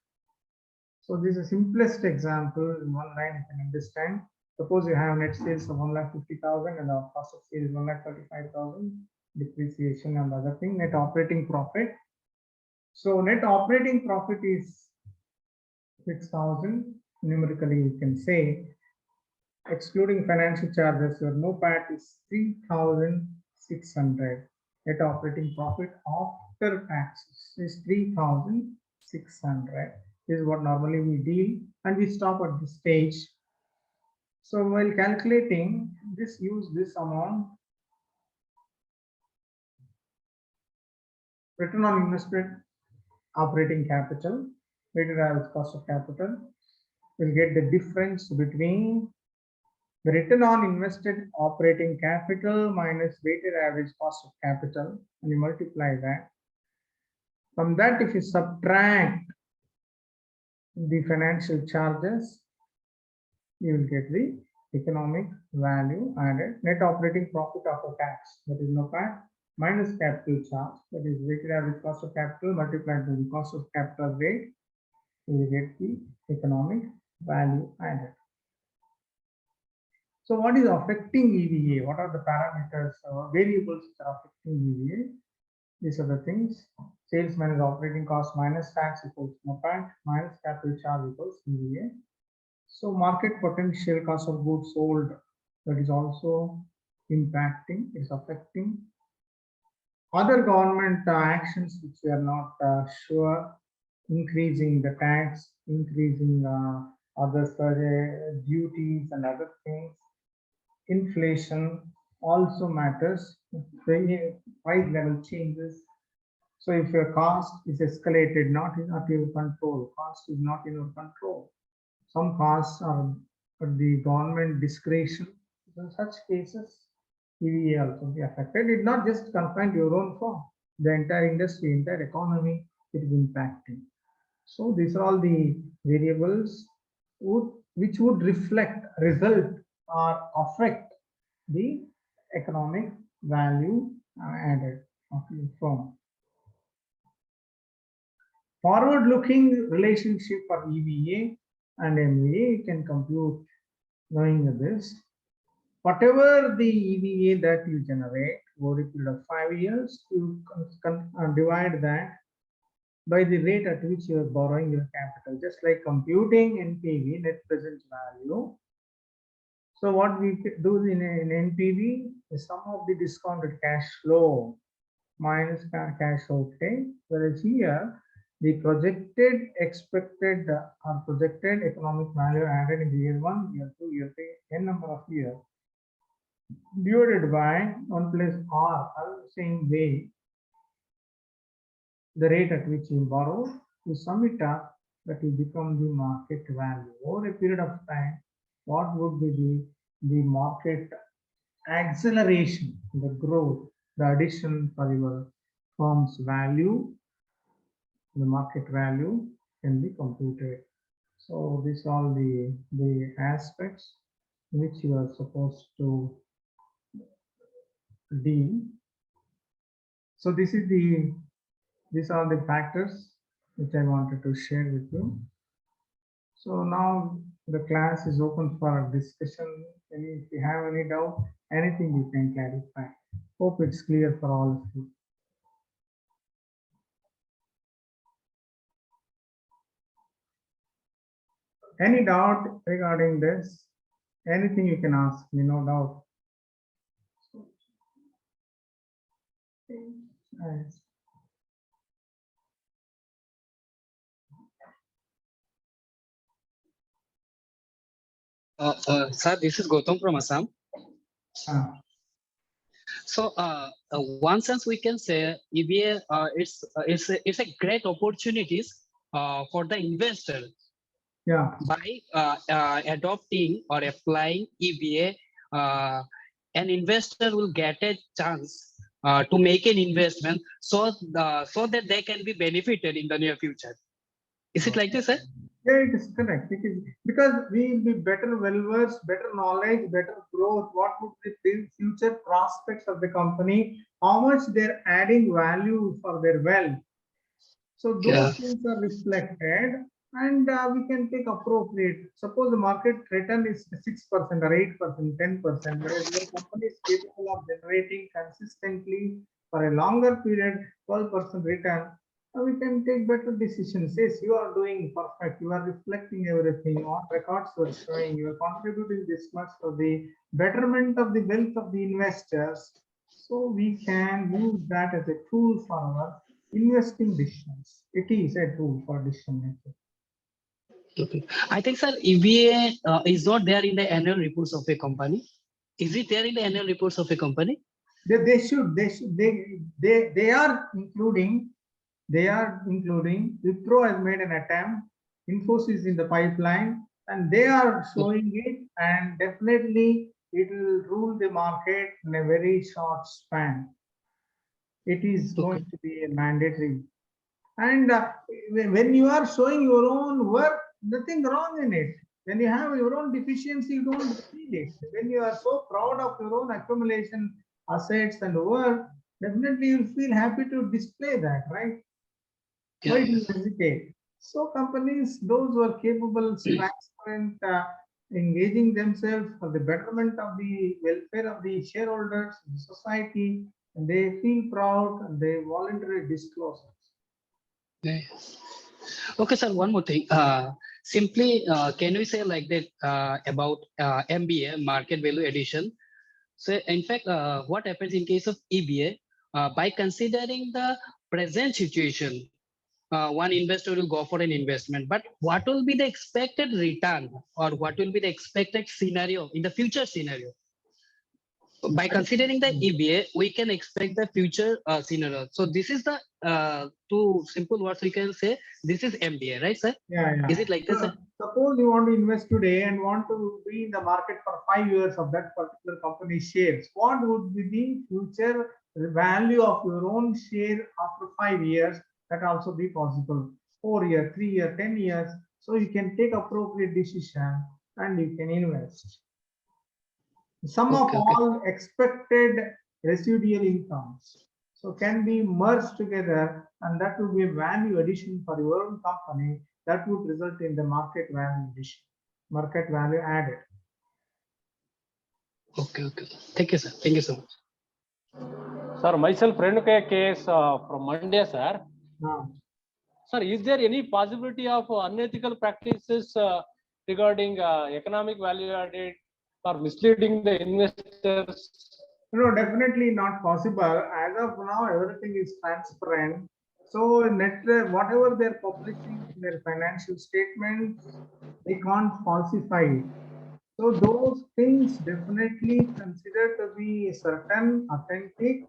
So this is the simplest example in one line you can understand. Suppose you have net sales of 1,50,000 and our cost of sales is 1,35,000, depreciation and other thing, net operating profit. So net operating profit is 6,000. Numerically, you can say, excluding financial charges, your NOPAT is 3,600. Net operating profit after taxes is 3,600. This is what normally we deal, and we stop at this stage. So while calculating this, use this amount. Return on invested operating capital, weighted average cost of capital, will get the difference between the return on invested operating capital minus weighted average cost of capital, and you multiply that. From that, if you subtract the financial charges, you will get the economic value added. Net operating profit after tax, that is NOPAT, minus capital charge, that is weighted average cost of capital multiplied by the cost of capital rate, you will get the economic value added. So what is affecting EVA? What are the parameters or variables that are affecting EVA? These are the things. Sales minus operating cost minus tax equals NOPAT minus capital charge equals EVA. So market potential, cost of goods sold, that is also impacting, is affecting. Other government actions which we are not sure, increasing the tax, increasing other duties and other things. Inflation also matters. The price level changes. So if your cost is escalated, not in your control, cost is not in your control. Some costs are at the government discretion. In such cases, EVA also be affected. It not just confined to your own firm. The entire industry, entire economy, it is impacting. So these are all the variables which would reflect, result, or affect the economic value added of your firm. Forward-looking relationship for EVA and MVA, you can compute knowing this. Whatever the EVA that you generate over a period of 5 years, you divide that by the rate at which you are borrowing your capital, just like computing NPV, net present value. So what we do in NPV is sum of the discounted cash flow minus cash outlay, whereas here the projected, expected or projected economic value added in the year 1, year 2, year 3, n number of years divided by 1 plus R, the same way the rate at which you borrow, you sum it up, that will become the market value. Over a period of time, what would be the market acceleration, the growth the addition for your firm's value, the market value can be computed. So these are all the aspects which you are supposed to deal. So these are the factors which I wanted to share with you. So now the class is open for discussion. If you have any doubt, anything you can clarify. Hope it's clear for all of you. Any doubt regarding this? Anything you can ask me, no doubt. Nice. Sir, this is Gautam from Assam. Ah, So, one sense we can say EBA it's a great opportunities for the investor yeah, by adopting or applying EBA. An investor will get a chance to make an investment, so that they can be benefited in the near future. Is it like this, sir? yeah, it is correct. It is because we will be better well-versed, better knowledge, better growth. What would be the future prospects of the company? How much they're adding value for their wealth. So those Yeah. things are reflected, and we can take appropriate. Suppose the market return is 6% or 8%, 10%, whereas your company is capable of generating consistently for a longer period 12% return. We can take better decisions. Yes, you are doing perfect. You are reflecting everything on records. You are showing you are contributing this much for the betterment of the wealth of the investors. So we can use that as a tool for our investing decisions. It is a tool for decision making. Okay. I think, sir, EBA is not there in the annual reports of a company. Is it there in the annual reports of a company? They are including. Wipro has made an attempt. Infosys in the pipeline, and they are showing it. And definitely, it will rule the market in a very short span. It is going to be a mandatory. And when you are showing your own work, nothing wrong in it. When you have your own deficiency, you don't feel it. When you are so proud of your own accumulation, assets, and work, definitely you'll feel happy to display that, right? Why do you hesitate? So companies, those who are capable, transparent, engaging themselves for the betterment of the welfare of the shareholders, the society, and they feel proud and they voluntarily disclose. Yeah. Okay, sir. One more thing. Simply, can we say like that about MBA, market value addition? So, in fact, what happens in case of EBA? By considering the present situation, one investor will go for an investment. But what will be the expected return, or what will be the expected scenario in the future scenario? By considering the EBA, we can expect the future scenario. So this is the two simple words we can say. This is MBA, right, sir? Yeah, yeah. Is it like this, sir? Suppose you want to invest today and want to be in the market for 5 years of that particular company shares. What would be the future value of your own share after 5 years? That also be possible. 4 years, 3 years, 10 years. So you can take appropriate decision and you can invest. Sum of all expected residual incomes. So can be merged together, and that would be a value addition for your own company. That would result in the market value addition, market value added. Okay. Thank you, sir. Thank you so much. Sir, myself, Renuka case from Monday, sir. Sir, is there any possibility of unethical practices regarding economic value added or misleading the investors? No, definitely not possible. As of now, everything is transparent. So whatever they're publishing in their financial statements, they can't falsify it. So those things definitely considered to be certain, authentic,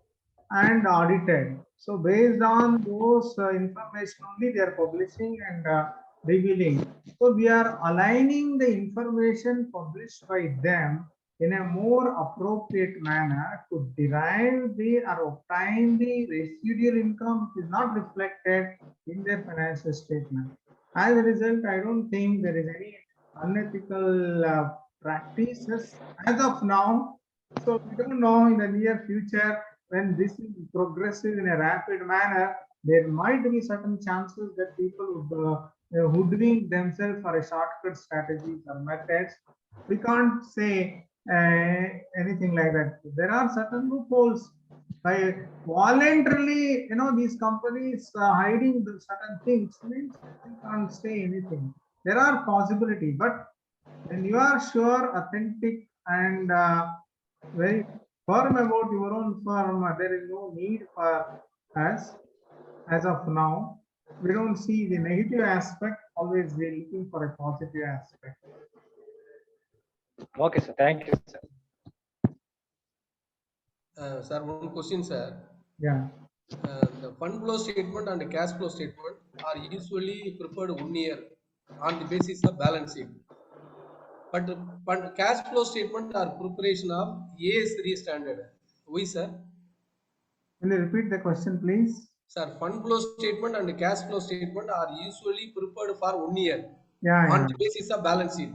and audited. So based on those information only they are publishing and revealing. So we are aligning the information published by them in a more appropriate manner to derive the or obtain the residual income which is not reflected in their financial statement. As a result, I don't think there is any unethical practices as of now. So we don't know in the near future when this is progressive in a rapid manner, there might be certain chances that people would hoodwink themselves for a shortcut strategies or methods. We can't say anything like that. There are certain loopholes by voluntarily, these companies hiding the certain things means we can't say anything. There are possibilities, but when you are sure, authentic, and very firm about your own firm, there is no need for us as of now. We don't see the negative aspect, always we're looking for a positive aspect. Okay, sir. Thank you, sir. Sir, one question, sir. Yeah. The fund flow statement and the cash flow statement are usually prepared 1 year on the basis of balance sheet. But the cash flow statement are preparation of AS3 standard. Why, sir? Can you repeat the question, please? Sir, fund flow statement and the cash flow statement are usually prepared for 1 year Yeah, on yeah. the basis of balance sheet.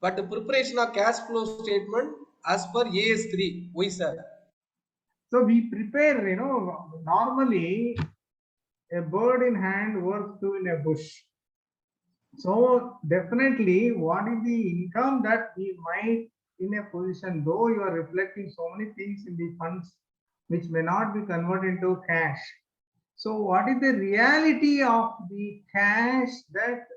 But the preparation of cash flow statement as per AS3. Why, sir? So we prepare, normally a bird in hand works two in a bush. So definitely what is the income that we might in a position, though you are reflecting so many things in the funds which may not be converted into cash. So what is the reality of the cash that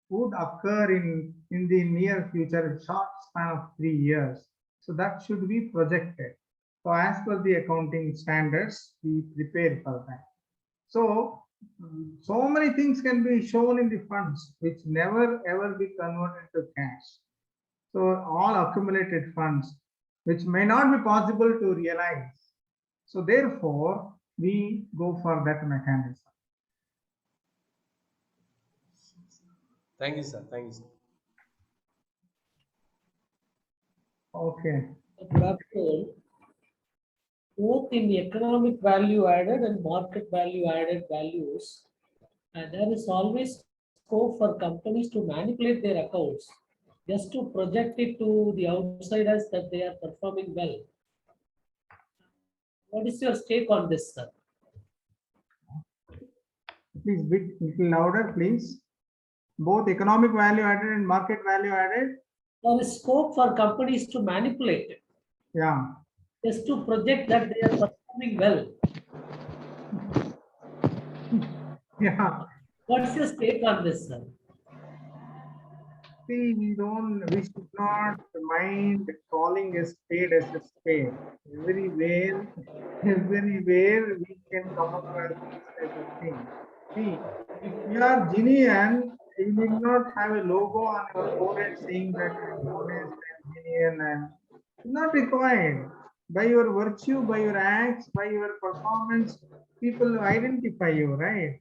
would occur in the near future, short span of 3 years? So that should be projected. So as per the accounting standards, we prepare for that. So many things can be shown in the funds which never ever be converted to cash. So all accumulated funds which may not be possible to realize. So therefore, we go for that mechanism. Thank you, sir. Thank you, sir. Okay. You have told both in the economic value added and market value added values, and there is always scope for companies to manipulate their accounts just to project it to the outsiders that they are performing well. What is your take on this, sir? Please bit little louder, please. Both economic value added and market value added. There is scope for companies to manipulate it. Yeah. Just to project that they are performing well. Yeah. What's your take on this, sir? See, we should not mind calling a spade as a spade. Everywhere we can come across this type of thing. See, if you are genuine, you need not have a logo on your forehead saying that I'm honest and genuine, and not required. By your virtue, by your acts, by your performance, people identify you, right?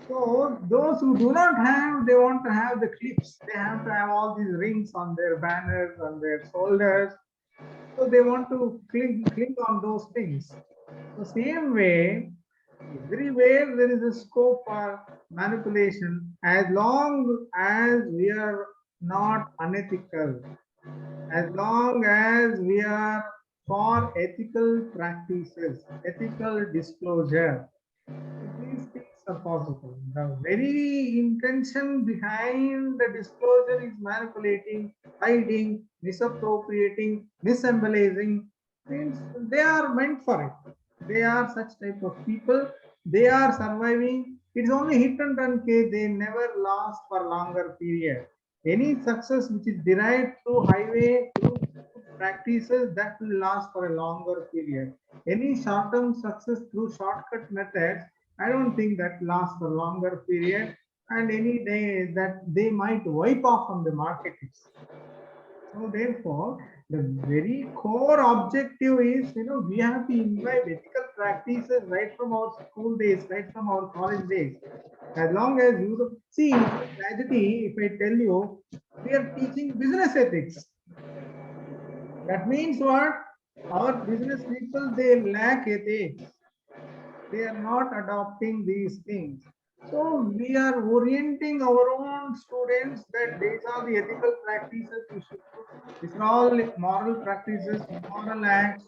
So those who do not have, they want to have the clips. They have to have all these rings on their banners, on their shoulders. So they want to cling on those things. The same way, everywhere there is a scope for manipulation as long as we are not unethical, as long as we are for ethical practices, ethical disclosure. These things are possible. The very intention behind the disclosure is manipulating, hiding, misappropriating, misembellishing. Means they are meant for it. They are such type of people. They are surviving. It's only hit and run case. They never last for longer period. Any success which is derived through highway, through practices, that will last for a longer period. Any short-term success through shortcut methods, I don't think that lasts for longer period, and any day that they might wipe off from the market. So therefore, the very core objective is, we have to imbibe ethical practices right from our school days, right from our college days. As long as you see, tragedy, if I tell you, we are teaching business ethics. That means what? Our business people, they lack ethics. They are not adopting these things. So we are orienting our own students that these are the ethical practices you should do. These are all moral practices, moral acts.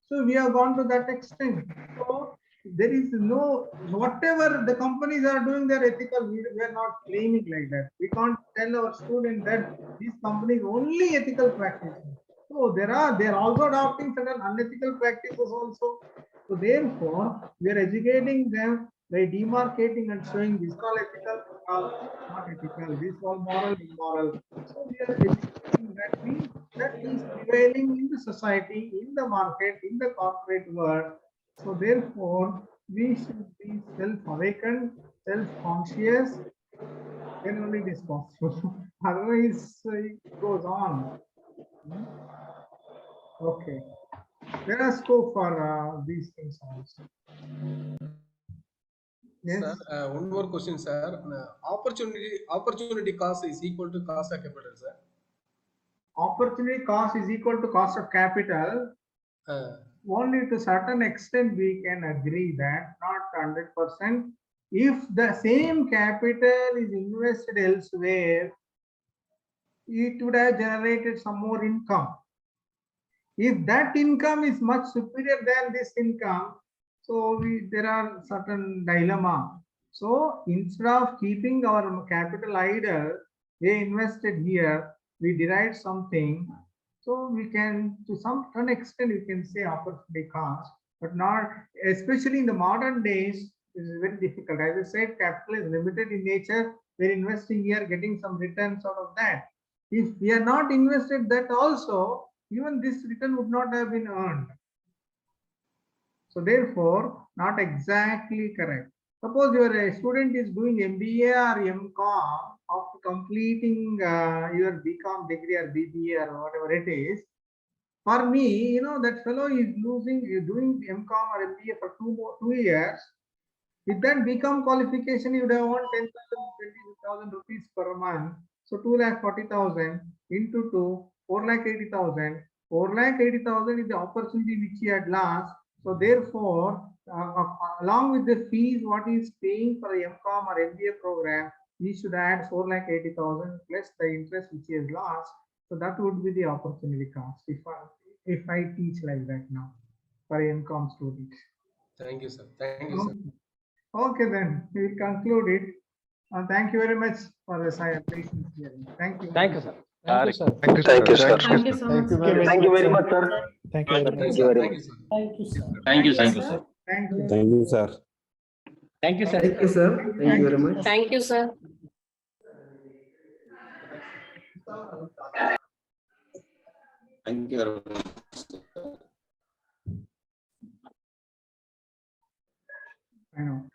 So we have gone to that extent. So there is no, whatever the companies are doing, they're ethical. We are not claiming like that. We can't tell our student that these companies only ethical practices. So they are also adopting certain unethical practices also. So therefore, we are educating them by demarcating and showing this all ethical, not ethical, this all moral, immoral. So we are educating that means that is prevailing in the society, in the market, in the corporate world. So therefore, we should be self-awakened, self-conscious, then only it is possible. Otherwise, it goes on. Okay. There are scope for these things also. Yes. Sir, one more question, sir. Opportunity cost is equal to cost of capital, sir. Opportunity cost is equal to cost of capital. Only to certain extent we can agree that, not 100%. If the same capital is invested elsewhere, it would have generated some more income. If that income is much superior than this income, so there are certain dilemma. So instead of keeping our capital idle, we invested here, we derived something. So we can, to some extent, you can say opportunity cost, but not, especially in the modern days, it is very difficult. As I said, capital is limited in nature. We're investing here, getting some returns out of that. If we are not invested that also, even this return would not have been earned. So therefore, not exactly correct. Suppose your student is doing MBA or MCom, after completing your BCom degree or BBA or whatever it is. For me, that fellow is doing MCom or MBA for 2 years. With that BCom qualification, you would have won 10,000, 20,000 rupees per month. So 2,40,000 into 2, 4,80,000. 4,80,000 is the opportunity which he had lost. So therefore, along with the fees, what he is paying for a MCom or MBA program, he should add 4,80,000 plus the interest which he has lost. So that would be the opportunity cost if I teach like that now for MCom students. Thank you, sir. Thank you, sir. Okay, then we will conclude it. Thank you very much for the patience here. Thank you. Thank you, sir. Thank you, sir. Thank you, sir. Thank you so much. Thank you very much, sir. Thank you very much. Thank you, very sir. much. Thank you, sir. Thank you, sir. Thank you, sir. Thank you. Thank you, sir. Thank you, sir. Thank you, sir. Thank you very much. Thank you, sir. Thank you very much. I know.